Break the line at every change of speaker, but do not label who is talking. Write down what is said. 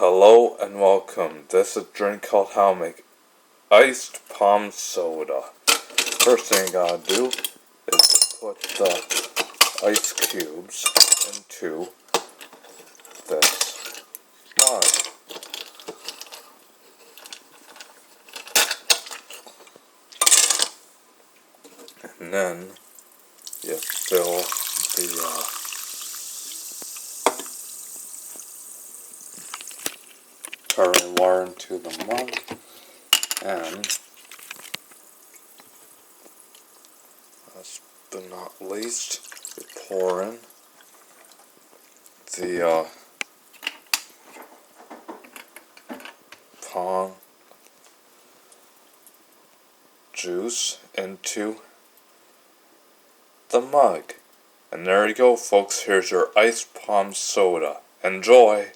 Hello and welcome. This is a drink called how to make Iced Pom Soda. First thing you gotta do is put the ice cubes into this mug. And then you fill the pouring water into the mug, and last but not least, you pour in the Pom Juice into the mug. And there you go, folks. Here's your Iced Pom Soda. Enjoy!